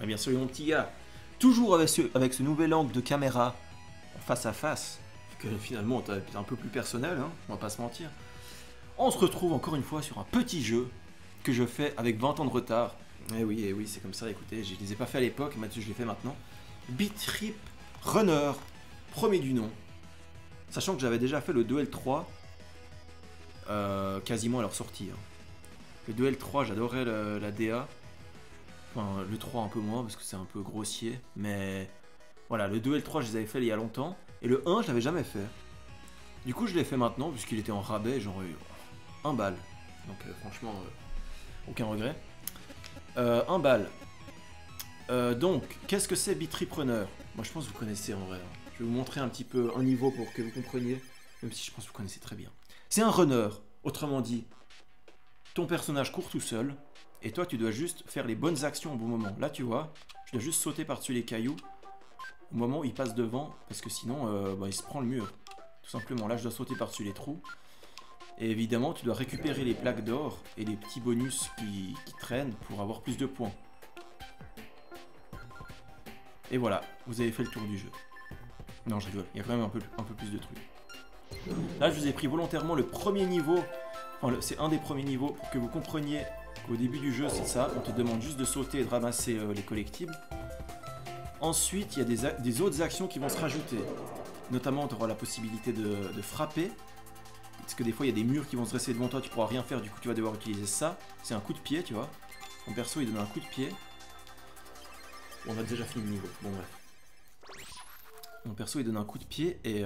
Eh bien, salut mon petit gars. Toujours avec ce nouvel angle de caméra en face à face, que finalement t'es un peu plus personnel, hein, on va pas se mentir. On se retrouve encore une fois sur un petit jeu que je fais avec 20 ans de retard. Eh oui, c'est comme ça, écoutez, je les ai pas fait à l'époque, mais je les fais maintenant. Beat Trip Runner, premier du nom. Sachant que j'avais déjà fait le Duel 3, quasiment à leur sortie. Hein. Le Duel 3, j'adorais la DA. Enfin, le 3 un peu moins parce que c'est un peu grossier, mais voilà, le 2 et le 3 je les avais fait il y a longtemps, et le 1 je l'avais jamais fait. Du coup je l'ai fait maintenant puisqu'il était en rabais, j'aurais eu 1 balle. Donc franchement, aucun regret. 1 balle. Donc, qu'est-ce que c'est Beat Trip Runner? Moi je pense que vous connaissez en vrai. Hein. Je vais vous montrer un petit peu un niveau pour que vous compreniez, même si je pense que vous connaissez très bien. C'est un runner, autrement dit, ton personnage court tout seul, et toi tu dois juste faire les bonnes actions au bon moment. Là tu vois, je dois juste sauter par-dessus les cailloux au moment où il passe devant, parce que sinon il se prend le mur. Tout simplement, là je dois sauter par-dessus les trous. Et évidemment tu dois récupérer les plaques d'or et les petits bonus qui traînent pour avoir plus de points. Et voilà, vous avez fait le tour du jeu. Non je rigole, il y a quand même un peu plus de trucs. Là je vous ai pris volontairement le premier niveau. Enfin, c'est un des premiers niveaux pour que vous compreniez qu'au début du jeu, c'est ça. On te demande juste de sauter et de ramasser les collectibles. Ensuite, il y a des autres actions qui vont se rajouter. Notamment, tu auras la possibilité de frapper. Parce que des fois, il y a des murs qui vont se dresser devant toi, tu pourras rien faire, du coup, tu vas devoir utiliser ça. C'est un coup de pied, tu vois. Ton perso, il donne un coup de pied. Bon, on a déjà fini le niveau. Bon, bref. Mon perso il donne un coup de pied et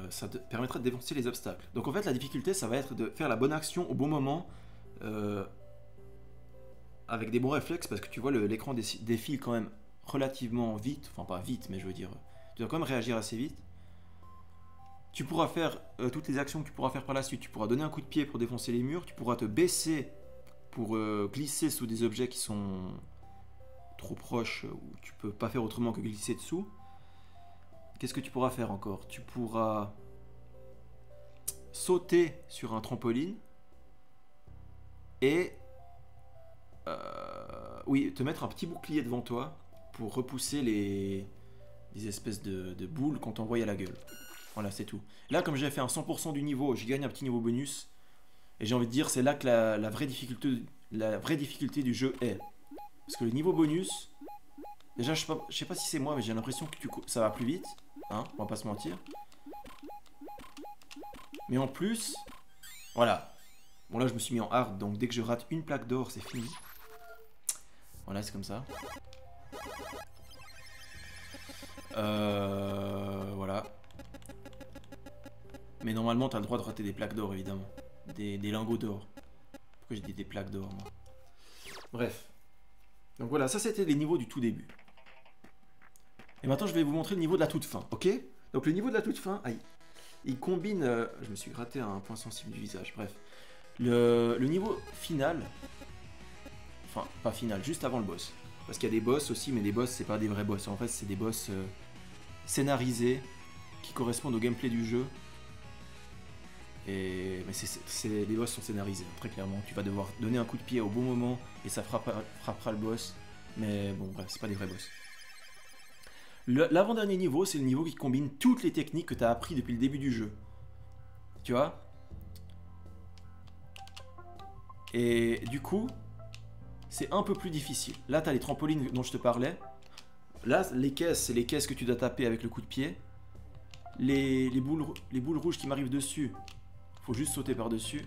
ça te permettra de défoncer les obstacles. Donc en fait la difficulté ça va être de faire la bonne action au bon moment avec des bons réflexes parce que tu vois l'écran défile quand même relativement vite, enfin pas vite mais je veux dire, tu dois quand même réagir assez vite. Tu pourras faire toutes les actions que tu pourras faire par la suite, tu pourras donner un coup de pied pour défoncer les murs, tu pourras te baisser pour glisser sous des objets qui sont trop proches où tu peux pas faire autrement que glisser dessous. Qu'est-ce que tu pourras faire encore? Tu pourras sauter sur un trampoline et oui, te mettre un petit bouclier devant toi pour repousser les espèces de boules qu'on t'envoie à la gueule. Voilà, c'est tout. Là, comme j'ai fait un 100% du niveau, je gagne un petit niveau bonus. Et j'ai envie de dire, c'est là que la vraie difficulté du jeu est. Parce que le niveau bonus, déjà, je sais pas si c'est moi, mais j'ai l'impression que ça va plus vite. Hein, on va pas se mentir. Mais en plus, voilà. Bon là je me suis mis en hard, donc dès que je rate une plaque d'or, c'est fini. Voilà, c'est comme ça. Voilà. Mais normalement, t'as le droit de rater des plaques d'or, évidemment. Des lingots d'or. Pourquoi j'ai dit des plaques d'or, moi? Bref. Donc voilà, ça c'était les niveaux du tout début. Et maintenant, je vais vous montrer le niveau de la toute fin, ok? Donc le niveau de la toute fin, aïe, il combine... je me suis gratté un point sensible du visage, bref. Le niveau final... Enfin, pas final, juste avant le boss. Parce qu'il y a des boss aussi, mais les boss, c'est pas des vrais boss. En fait, c'est des boss scénarisés qui correspondent au gameplay du jeu. Mais les boss sont scénarisés, très clairement. Tu vas devoir donner un coup de pied au bon moment et ça frappera le boss. Mais bon, bref, c'est pas des vrais boss. L'avant-dernier niveau, c'est le niveau qui combine toutes les techniques que tu as appris depuis le début du jeu. Tu vois? Et du coup, c'est un peu plus difficile. Là, tu as les trampolines dont je te parlais. Là, les caisses, c'est les caisses que tu dois taper avec le coup de pied. Les boules rouges qui m'arrivent dessus, faut juste sauter par-dessus.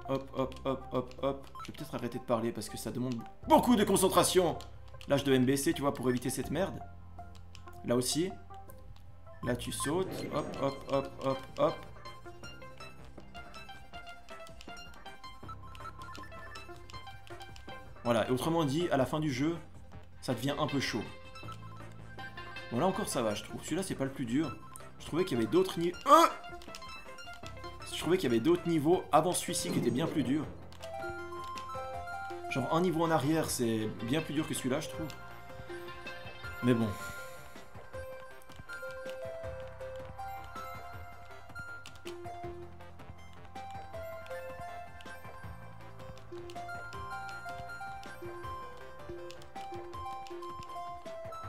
Hop, hop, hop, hop, hop. Je vais peut-être arrêter de parler parce que ça demande beaucoup de concentration. Là, je devais me baisser, tu vois, pour éviter cette merde. Là aussi. Là, tu sautes. Hop, hop, hop, hop, hop. Voilà, et autrement dit, à la fin du jeu, ça devient un peu chaud. Bon, là encore, ça va, je trouve. Celui-là, c'est pas le plus dur. Je trouvais qu'il y avait d'autres niveaux... Je trouvais qu'il y avait d'autres niveaux avant celui-ci qui étaient bien plus durs. Genre, un niveau en arrière, c'est bien plus dur que celui-là, je trouve. Mais bon.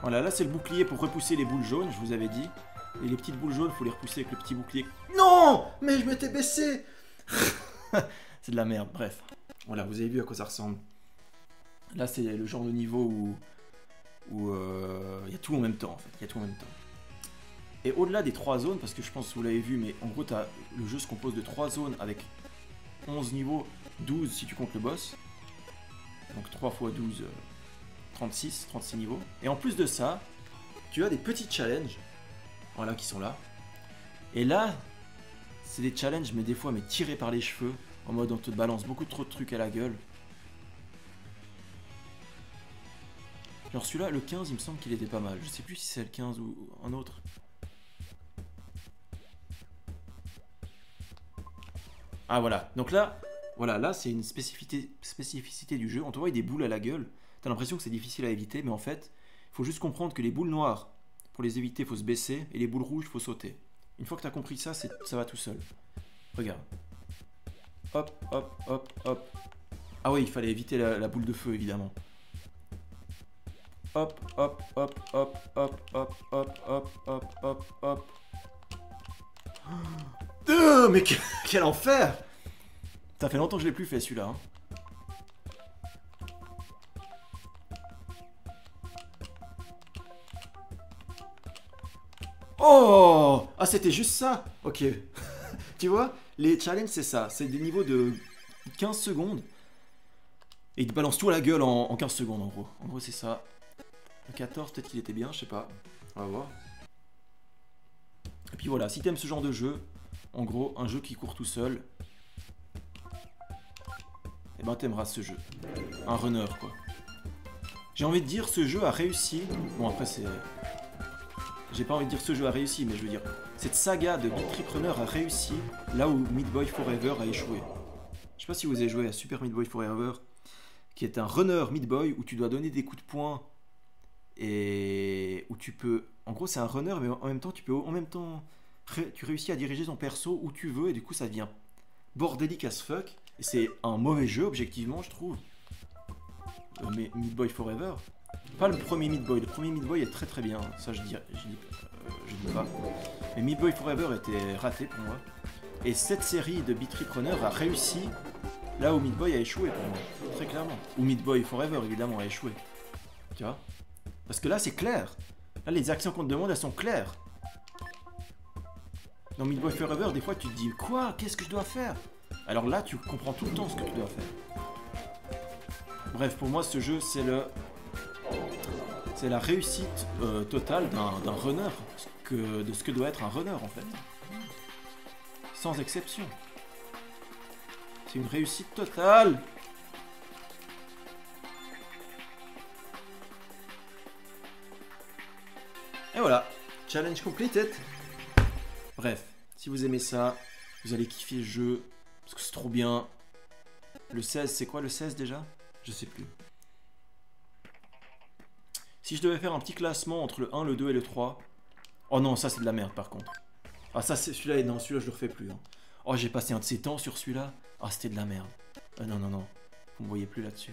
Voilà, là c'est le bouclier pour repousser les boules jaunes, je vous avais dit. Et les petites boules jaunes, faut les repousser avec le petit bouclier. Non! Mais je m'étais baissé. C'est de la merde, bref. Voilà, vous avez vu à quoi ça ressemble. Là c'est le genre de niveau où y a tout en même temps en fait. Il y a tout en même temps. Et au-delà des 3 zones, parce que je pense que vous l'avez vu, mais en gros le jeu se compose de 3 zones avec 11 niveaux, 12 si tu comptes le boss. Donc 3 x 12, 36 niveaux. Et en plus de ça, tu as des petits challenges. Voilà, qui sont là. Et là, c'est des challenges, mais des fois, mais tirés par les cheveux. En mode, on te balance beaucoup trop de trucs à la gueule. Alors celui-là, le 15, il me semble qu'il était pas mal. Je sais plus si c'est le 15 ou un autre. Ah voilà, donc là, voilà, là c'est une spécificité du jeu. On te voit des boules à la gueule. T'as l'impression que c'est difficile à éviter, mais en fait, il faut juste comprendre que les boules noires, pour les éviter, il faut se baisser, et les boules rouges, il faut sauter. Une fois que t'as compris ça, ça va tout seul. Regarde. Hop, hop, hop, hop. Ah oui, il fallait éviter la boule de feu, évidemment. Hop, hop, hop, hop, hop, hop, hop, hop, hop, hop, hop. Mais quel enfer! Ça fait longtemps que je l'ai plus fait celui-là. Hein. Oh! Ah, c'était juste ça? Ok. Tu vois, les challenges, c'est ça. C'est des niveaux de 15 secondes. Et ils te balancent tout à la gueule en 15 secondes, en gros. En gros, c'est ça. Le 14, peut-être qu'il était bien, je sais pas. On va voir. Et puis voilà, si t'aimes ce genre de jeu, en gros, un jeu qui court tout seul, et ben t'aimeras ce jeu. Un runner, quoi. J'ai envie de dire, ce jeu a réussi. Bon, après, c'est... J'ai pas envie de dire ce jeu a réussi, mais je veux dire, cette saga de Beat Trip Runner a réussi là où Meat Boy Forever a échoué. Je sais pas si vous avez joué à Super Meat Boy Forever, qui est un runner Meat Boy où tu dois donner des coups de poing et où tu peux... En gros, c'est un runner, mais en même temps, tu peux... En même temps, tu réussis à diriger ton perso où tu veux et du coup, ça devient bordélique as fuck. Et c'est un mauvais jeu, objectivement, je trouve. Mais Meat Boy Forever... Pas le premier Meat Boy. Le premier Meat Boy est très très bien. Ça, je dis pas. Mais Meat Boy Forever était raté pour moi. Et cette série de Beat Trip Runner a réussi là où Meat Boy a échoué pour moi. Très clairement. Ou Meat Boy Forever, évidemment, a échoué. Tu vois? Parce que là, c'est clair. Là, les actions qu'on te demande, elles sont claires. Dans Meat Boy Forever, des fois, tu te dis quoi? Qu'est-ce que je dois faire? Alors là, tu comprends tout le temps ce que tu dois faire. Bref, pour moi, ce jeu, c'est la réussite totale d'un runner, de ce que doit être un runner en fait. Sans exception. C'est une réussite totale. Et voilà, challenge completed. Bref, si vous aimez ça, vous allez kiffer le jeu, parce que c'est trop bien. Le 16, c'est quoi le 16 déjà? Je sais plus. Si je devais faire un petit classement entre le 1, le 2 et le 3... Oh non, ça c'est de la merde par contre. Ah ça c'est celui-là, non, celui-là je le refais plus. Hein. Oh j'ai passé un de ces temps sur celui-là. Ah c'était de la merde. Non, non, non. Vous me voyez plus là-dessus.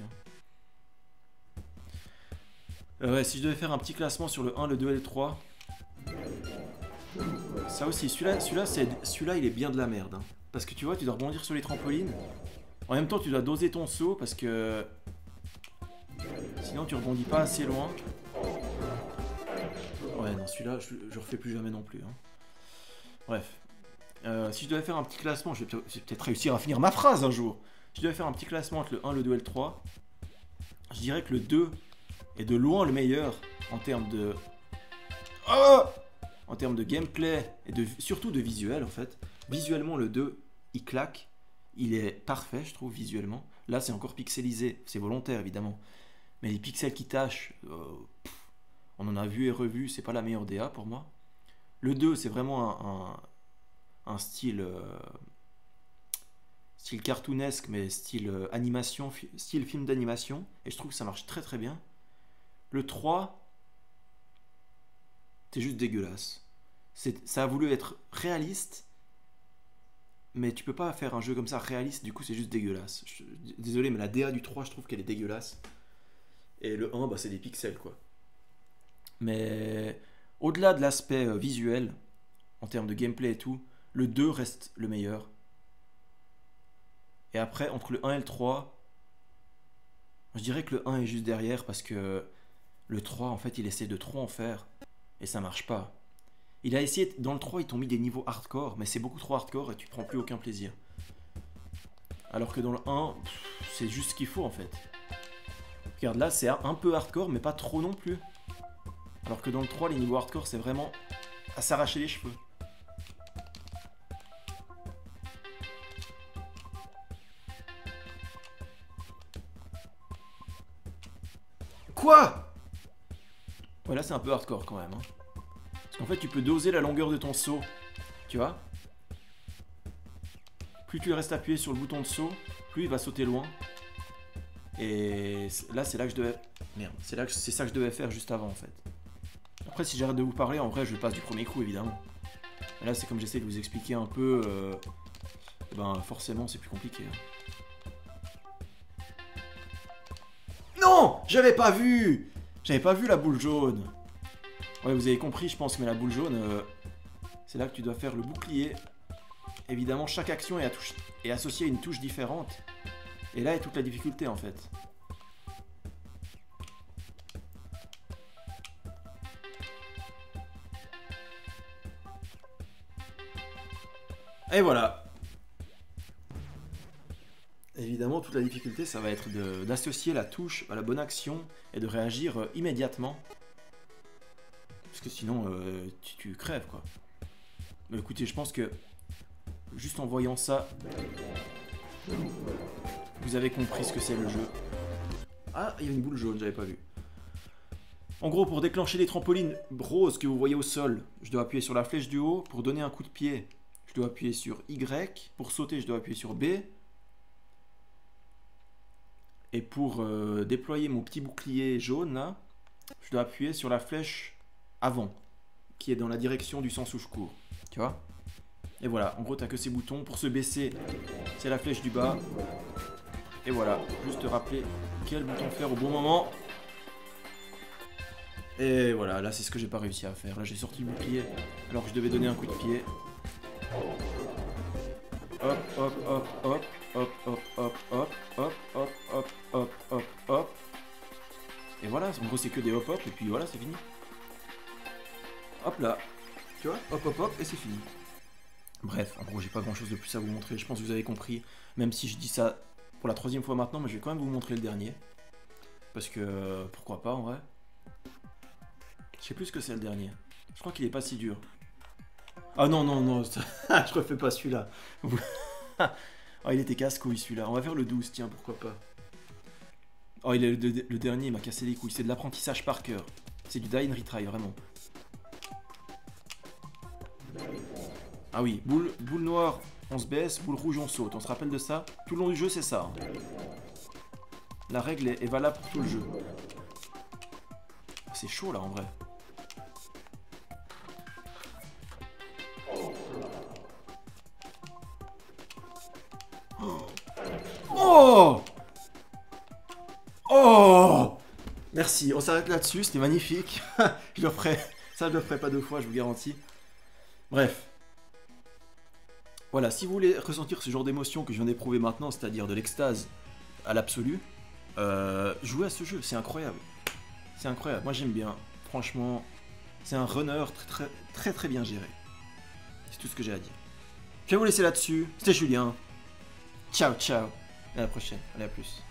Hein. Ouais, si je devais faire un petit classement sur le 1, le 2 et le 3... Ça aussi, celui-là il est bien de la merde. Hein. Parce que tu vois, tu dois rebondir sur les trampolines. En même temps, tu dois doser ton saut parce que... Sinon tu rebondis pas assez loin. Ouais non celui-là je refais plus jamais non plus hein. Bref si je devais faire un petit classement, je vais peut-être réussir à finir ma phrase un jour. Si je devais faire un petit classement entre le 1, le 2 et le 3, je dirais que le 2 est de loin le meilleur en termes de... en termes de gameplay et surtout de visuel en fait. Visuellement le 2 il claque. Il est parfait je trouve visuellement. Là c'est encore pixelisé, c'est volontaire évidemment. Mais les pixels qui tâchent, on en a vu et revu, c'est pas la meilleure DA pour moi. Le 2, c'est vraiment un style, style cartoonesque, mais style animation, style film d'animation. Et je trouve que ça marche très très bien. Le 3, c'est juste dégueulasse. Ça a voulu être réaliste, mais tu peux pas faire un jeu comme ça réaliste, du coup c'est juste dégueulasse. Désolé, mais la DA du 3, je trouve qu'elle est dégueulasse. Et le 1, bah, c'est des pixels, quoi. Mais au-delà de l'aspect visuel, en termes de gameplay et tout, le 2 reste le meilleur. Et après, entre le 1 et le 3, je dirais que le 1 est juste derrière parce que le 3, en fait, il essaie de trop en faire et ça marche pas. Il a essayé, dans le 3, ils t'ont mis des niveaux hardcore, mais c'est beaucoup trop hardcore et tu prends plus aucun plaisir. Alors que dans le 1, c'est juste ce qu'il faut en fait. Regarde là, c'est un peu hardcore, mais pas trop non plus. Alors que dans le 3, les niveaux hardcore, c'est vraiment à s'arracher les cheveux. Quoi? Ouais, là, c'est un peu hardcore quand même. Hein. Parce qu'en fait, tu peux doser la longueur de ton saut. Tu vois? Plus tu restes appuyé sur le bouton de saut, plus il va sauter loin. Et là, c'est là que je devais... Merde, c'est ça que je devais faire juste avant, en fait. Après, si j'arrête de vous parler, en vrai, je passe du premier coup, évidemment. Et là, c'est comme j'essaie de vous expliquer un peu... Ben, forcément, c'est plus compliqué. Hein. Non! J'avais pas vu! J'avais pas vu la boule jaune. Ouais, vous avez compris, je pense, mais la boule jaune, c'est là que tu dois faire le bouclier. Évidemment, chaque action est associée à une touche différente. Et là est toute la difficulté, en fait. Et voilà. Évidemment, toute la difficulté, ça va être d'associer la touche à la bonne action et de réagir immédiatement. Parce que sinon, tu crèves, quoi. Mais écoutez, je pense que juste en voyant ça, vous avez compris ce que c'est le jeu. Ah, il y a une boule jaune, j'avais pas vu. En gros, pour déclencher les trampolines roses que vous voyez au sol, je dois appuyer sur la flèche du haut. Pour donner un coup de pied, je dois appuyer sur Y. Pour sauter, je dois appuyer sur B. Et pour déployer mon petit bouclier jaune, là, je dois appuyer sur la flèche avant, qui est dans la direction du sens où je cours. Tu vois? Et voilà, en gros, t'as que ces boutons. Pour se baisser, c'est la flèche du bas. Et voilà, juste te rappeler quel bouton faire au bon moment. Et voilà, là, c'est ce que j'ai pas réussi à faire. Là, j'ai sorti le bouclier alors que je devais donner un coup de pied. Hop, hop, hop, hop, hop, hop, hop, hop, hop, hop, hop, hop, hop, hop. Et voilà, en gros, c'est que des hop, hop, et puis voilà, c'est fini. Hop là. Tu vois? Hop, hop, hop, et c'est fini. Bref, en gros, j'ai pas grand chose de plus à vous montrer. Je pense que vous avez compris. Même si je dis ça pour la 3e fois maintenant, mais je vais quand même vous montrer le dernier. Parce que, pourquoi pas en vrai. Je sais plus ce que c'est le dernier. Je crois qu'il est pas si dur. Ah non, non, non, je refais pas celui-là. Oh, il était casse-couille celui-là. On va faire le 12, tiens, pourquoi pas. Oh, le dernier, il m'a cassé les couilles. C'est de l'apprentissage par cœur. C'est du die and retry, vraiment. Ah oui, boule noire, on se baisse, boule rouge, on saute. On se rappelle de ça? Tout le long du jeu, c'est ça. Hein. La règle est valable pour tout le jeu. C'est chaud, là, en vrai. Oh! Oh! Merci, on s'arrête là-dessus, c'était magnifique. Je le ferai, ça je le ferai pas 2 fois, je vous garantis. Bref. Voilà, si vous voulez ressentir ce genre d'émotion que je viens d'éprouver maintenant, c'est-à-dire de l'extase à l'absolu, jouez à ce jeu, c'est incroyable. C'est incroyable, moi j'aime bien. Franchement, c'est un runner très bien géré. C'est tout ce que j'ai à dire. Je vais vous laisser là-dessus. C'était Julien. Ciao, ciao. À la prochaine. Allez, à plus.